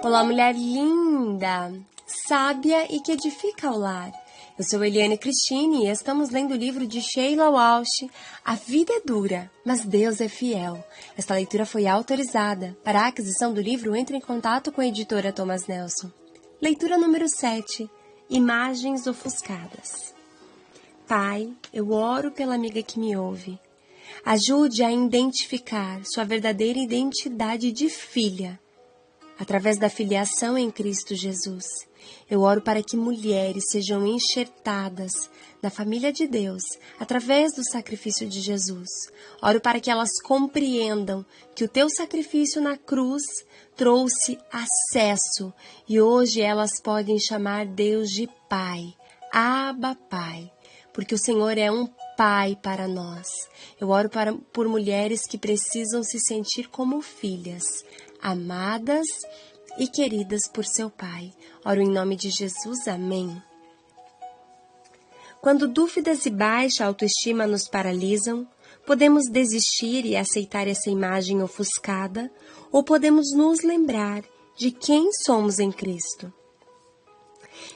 Olá, mulher linda, sábia e que edifica o lar. Eu sou Eliane Cristine e estamos lendo o livro de Sheila Walsh, A Vida é Dura, mas Deus é Fiel. Esta leitura foi autorizada. Para a aquisição do livro, entre em contato com a editora Thomas Nelson. Leitura número 7, Imagens Ofuscadas. Pai, eu oro pela amiga que me ouve. Ajude a identificar sua verdadeira identidade de filha, através da filiação em Cristo Jesus. Eu oro para que mulheres sejam enxertadas na família de Deus, através do sacrifício de Jesus. Oro para que elas compreendam que o teu sacrifício na cruz trouxe acesso e hoje elas podem chamar Deus de Pai, Abba Pai, porque o Senhor é um Pai para nós. Eu oro por mulheres que precisam se sentir como filhas, amadas e queridas por seu Pai. Oro em nome de Jesus, amém. Quando dúvidas e baixa autoestima nos paralisam, podemos desistir e aceitar essa imagem ofuscada, ou podemos nos lembrar de quem somos em Cristo.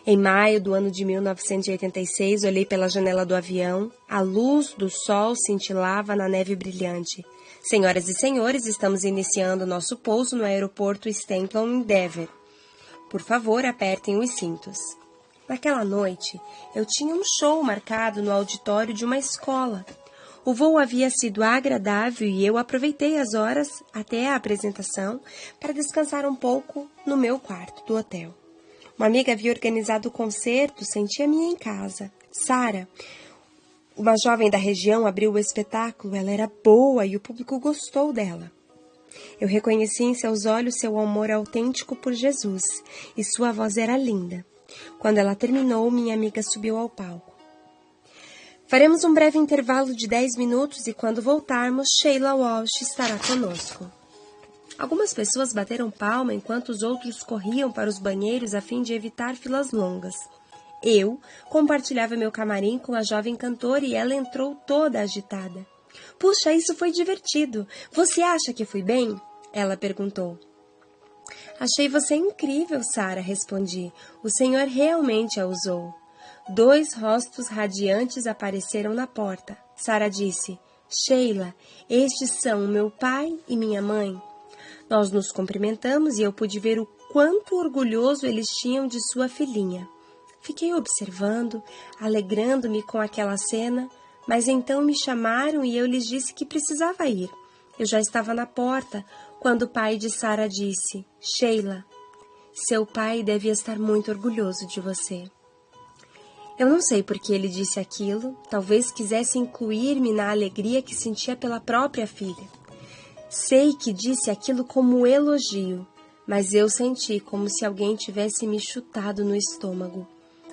Em maio do ano de 1986, olhei pela janela do avião, a luz do sol cintilava na neve brilhante. Senhoras e senhores, estamos iniciando nosso pouso no aeroporto Stanton em Denver. Por favor, apertem os cintos. Naquela noite, eu tinha um show marcado no auditório de uma escola. O voo havia sido agradável e eu aproveitei as horas até a apresentação para descansar um pouco no meu quarto do hotel. Uma amiga havia organizado o concerto, sentia-me em casa. Sara, uma jovem da região, abriu o espetáculo. Ela era boa e o público gostou dela. Eu reconheci em seus olhos seu amor autêntico por Jesus e sua voz era linda. Quando ela terminou, minha amiga subiu ao palco. Faremos um breve intervalo de 10 minutos e quando voltarmos, Sheila Walsh estará conosco. Algumas pessoas bateram palma enquanto os outros corriam para os banheiros a fim de evitar filas longas. Eu compartilhava meu camarim com a jovem cantora e ela entrou toda agitada. — Puxa, isso foi divertido. Você acha que fui bem? Ela perguntou. — Achei você incrível, Sara, respondi. O Senhor realmente a usou. 2 rostos radiantes apareceram na porta. Sara disse, Sheila, estes são o meu pai e minha mãe. Nós nos cumprimentamos e eu pude ver o quanto orgulhoso eles tinham de sua filhinha. Fiquei observando, alegrando-me com aquela cena, mas então me chamaram e eu lhes disse que precisava ir. Eu já estava na porta quando o pai de Sara disse, Sheila, seu pai deve estar muito orgulhoso de você. Eu não sei por que ele disse aquilo, talvez quisesse incluir-me na alegria que sentia pela própria filha. Sei que disse aquilo como elogio, mas eu senti como se alguém tivesse me chutado no estômago.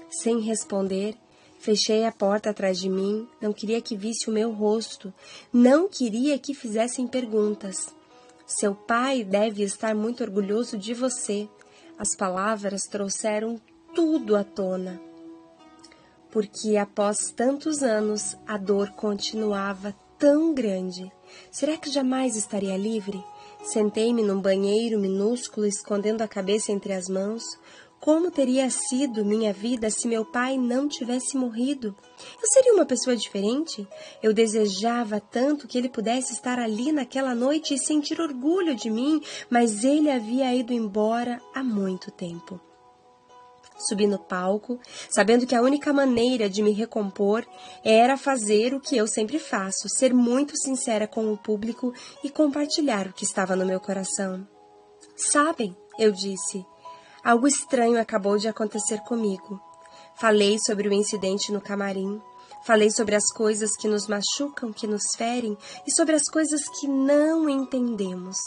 Sem responder, fechei a porta atrás de mim, não queria que visse o meu rosto, não queria que fizessem perguntas. Seu pai deve estar muito orgulhoso de você. As palavras trouxeram tudo à tona. Porque após tantos anos, a dor continuava tão grande. Será que jamais estaria livre? Sentei-me num banheiro minúsculo, escondendo a cabeça entre as mãos. Como teria sido minha vida se meu pai não tivesse morrido? Eu seria uma pessoa diferente? Eu desejava tanto que ele pudesse estar ali naquela noite e sentir orgulho de mim, mas ele havia ido embora há muito tempo. Subi no palco, sabendo que a única maneira de me recompor era fazer o que eu sempre faço, ser muito sincera com o público e compartilhar o que estava no meu coração. Sabem, eu disse, algo estranho acabou de acontecer comigo. Falei sobre o incidente no camarim, falei sobre as coisas que nos machucam, que nos ferem e sobre as coisas que não entendemos.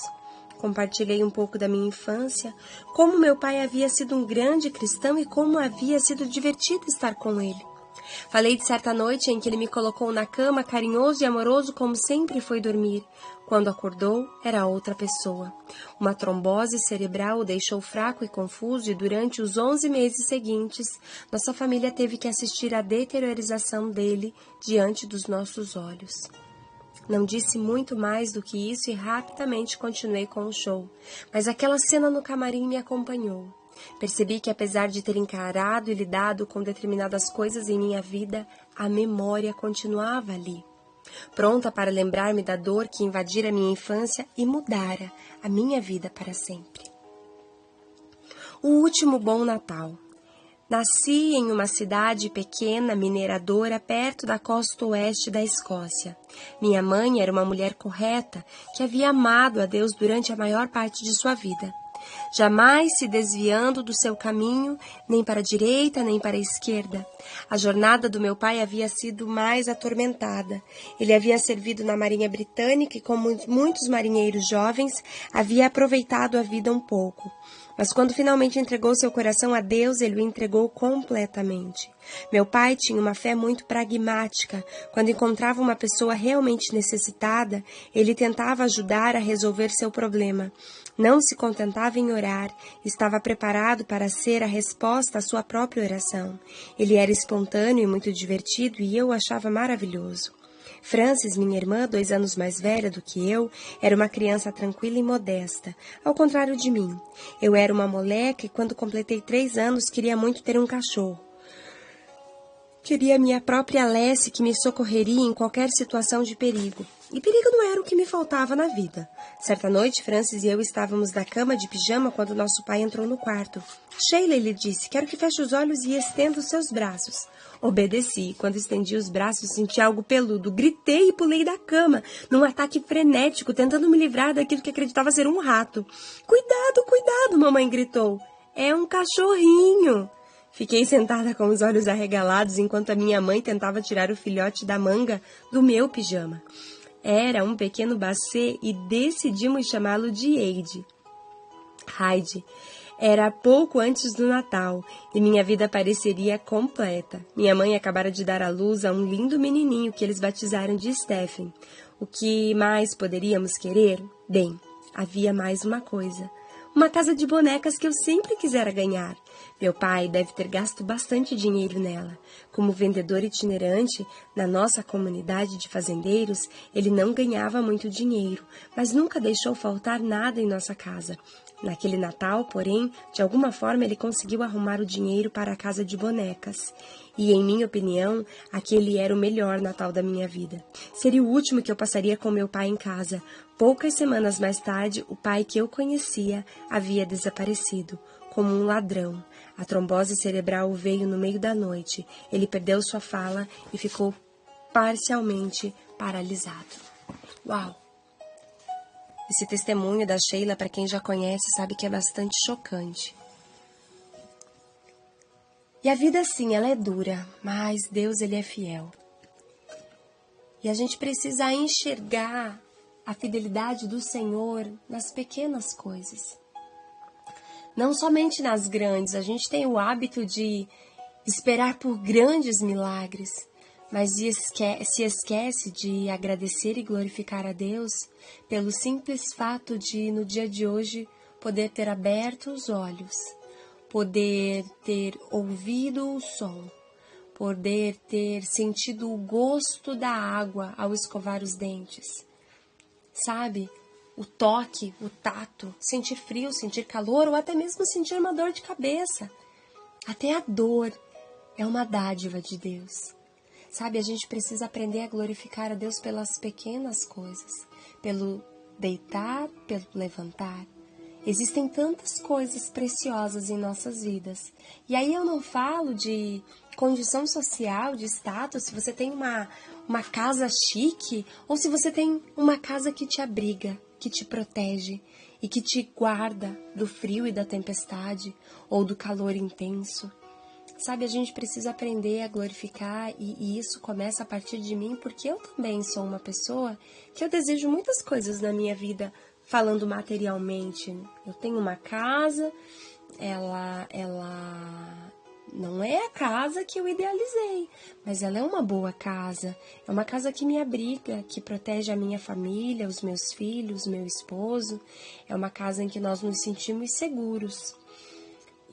Compartilhei um pouco da minha infância, como meu pai havia sido um grande cristão e como havia sido divertido estar com ele. Falei de certa noite em que ele me colocou na cama, carinhoso e amoroso como sempre foi dormir. Quando acordou, era outra pessoa. Uma trombose cerebral o deixou fraco e confuso e durante os 11 meses seguintes, nossa família teve que assistir à deteriorização dele diante dos nossos olhos. Não disse muito mais do que isso e rapidamente continuei com o show. Mas aquela cena no camarim me acompanhou. Percebi que apesar de ter encarado e lidado com determinadas coisas em minha vida, a memória continuava ali, pronta para lembrar-me da dor que invadira minha infância e mudara a minha vida para sempre. O último bom Natal. Nasci em uma cidade pequena, mineradora, perto da costa oeste da Escócia. Minha mãe era uma mulher correta que havia amado a Deus durante a maior parte de sua vida, jamais se desviando do seu caminho, nem para a direita, nem para a esquerda. A jornada do meu pai havia sido mais atormentada. Ele havia servido na Marinha Britânica e, como muitos marinheiros jovens, havia aproveitado a vida um pouco. Mas quando finalmente entregou seu coração a Deus, ele o entregou completamente. Meu pai tinha uma fé muito pragmática. Quando encontrava uma pessoa realmente necessitada, ele tentava ajudar a resolver seu problema. Não se contentava em orar, estava preparado para ser a resposta à sua própria oração. Ele era espontâneo e muito divertido e eu o achava maravilhoso. Frances, minha irmã, 2 anos mais velha do que eu, era uma criança tranquila e modesta, ao contrário de mim. Eu era uma moleca e quando completei 3 anos queria muito ter um cachorro. Queria minha própria Lessie que me socorreria em qualquer situação de perigo. E perigo não era o que me faltava na vida. Certa noite, Frances e eu estávamos na cama de pijama quando nosso pai entrou no quarto. Sheila, ele disse, quero que feche os olhos e estenda os seus braços. Obedeci. Quando estendi os braços, senti algo peludo. Gritei e pulei da cama, num ataque frenético, tentando me livrar daquilo que acreditava ser um rato. Cuidado, cuidado, mamãe gritou. É um cachorrinho. Fiquei sentada com os olhos arregalados enquanto a minha mãe tentava tirar o filhote da manga do meu pijama. Era um pequeno bacê e decidimos chamá-lo de Heidi. Era pouco antes do Natal e minha vida pareceria completa. Minha mãe acabara de dar à luz a um lindo menininho que eles batizaram de Stephen. O que mais poderíamos querer? Bem, havia mais uma coisa. Uma casa de bonecas que eu sempre quisera ganhar. Meu pai deve ter gasto bastante dinheiro nela. Como vendedor itinerante na nossa comunidade de fazendeiros, ele não ganhava muito dinheiro, mas nunca deixou faltar nada em nossa casa. Naquele Natal, porém, de alguma forma ele conseguiu arrumar o dinheiro para a casa de bonecas. E, em minha opinião, aquele era o melhor Natal da minha vida. Seria o último que eu passaria com meu pai em casa. Poucas semanas mais tarde, o pai que eu conhecia havia desaparecido, como um ladrão. A trombose cerebral o veio no meio da noite. Ele perdeu sua fala e ficou parcialmente paralisado. Uau! Esse testemunho da Sheila, para quem já conhece, sabe que é bastante chocante. E a vida, sim, ela é dura, mas Deus, ele é fiel. E a gente precisa enxergar a fidelidade do Senhor nas pequenas coisas. Não somente nas grandes, a gente tem o hábito de esperar por grandes milagres, mas se esquece de agradecer e glorificar a Deus pelo simples fato de, no dia de hoje, poder ter aberto os olhos, poder ter ouvido o som, poder ter sentido o gosto da água ao escovar os dentes, sabe? O toque, o tato, sentir frio, sentir calor ou até mesmo sentir uma dor de cabeça. Até a dor é uma dádiva de Deus. Sabe, a gente precisa aprender a glorificar a Deus pelas pequenas coisas, pelo deitar, pelo levantar. Existem tantas coisas preciosas em nossas vidas. E aí eu não falo de condição social, de status, se você tem uma casa chique ou se você tem uma casa que te abriga, que te protege e que te guarda do frio e da tempestade ou do calor intenso. Sabe, a gente precisa aprender a glorificar e isso começa a partir de mim, porque eu também sou uma pessoa que eu desejo muitas coisas na minha vida, falando materialmente. Eu tenho uma casa, ela não é a casa que eu idealizei, mas ela é uma boa casa. É uma casa que me abriga, que protege a minha família, os meus filhos, meu esposo. É uma casa em que nós nos sentimos seguros.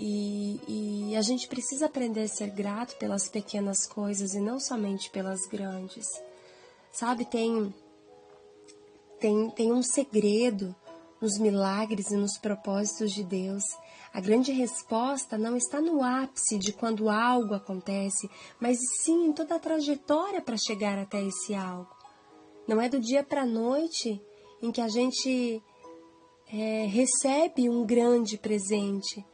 E a gente precisa aprender a ser grato pelas pequenas coisas e não somente pelas grandes. Sabe, tem tem um segredo nos milagres e nos propósitos de Deus. A grande resposta não está no ápice de quando algo acontece, mas sim em toda a trajetória para chegar até esse algo. Não é do dia para a noite em que a gente recebe um grande presente.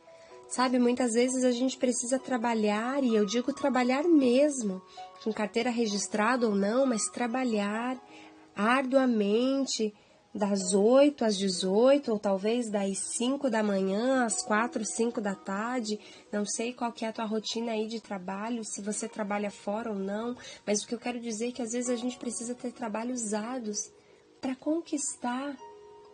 Sabe, muitas vezes a gente precisa trabalhar, e eu digo trabalhar mesmo, com carteira registrada ou não, mas trabalhar arduamente, das 8 às 18, ou talvez das 5 da manhã às 4, 5 da tarde, não sei qual que é a tua rotina aí de trabalho, se você trabalha fora ou não, mas o que eu quero dizer é que às vezes a gente precisa ter trabalhos árduos para conquistar,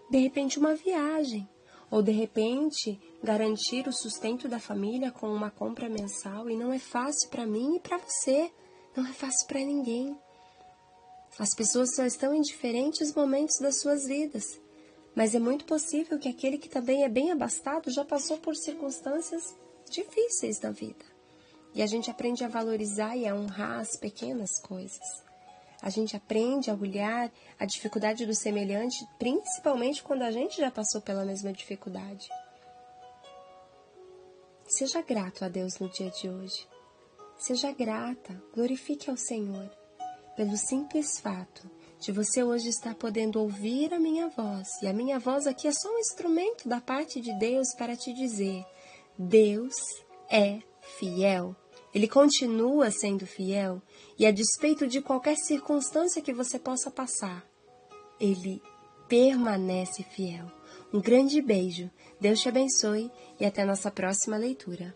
de repente, uma viagem, ou de repente garantir o sustento da família com uma compra mensal, e não é fácil para mim e para você, não é fácil para ninguém. As pessoas só estão em diferentes momentos das suas vidas, mas é muito possível que aquele que também é bem abastado já passou por circunstâncias difíceis na vida. E a gente aprende a valorizar e a honrar as pequenas coisas. A gente aprende a olhar a dificuldade do semelhante, principalmente quando a gente já passou pela mesma dificuldade. Seja grato a Deus no dia de hoje. Seja grata, glorifique ao Senhor. Pelo simples fato de você hoje estar podendo ouvir a minha voz, e a minha voz aqui é só um instrumento da parte de Deus para te dizer: Deus é fiel, Ele continua sendo fiel, e a despeito de qualquer circunstância que você possa passar, Ele permanece fiel. Um grande beijo, Deus te abençoe e até nossa próxima leitura.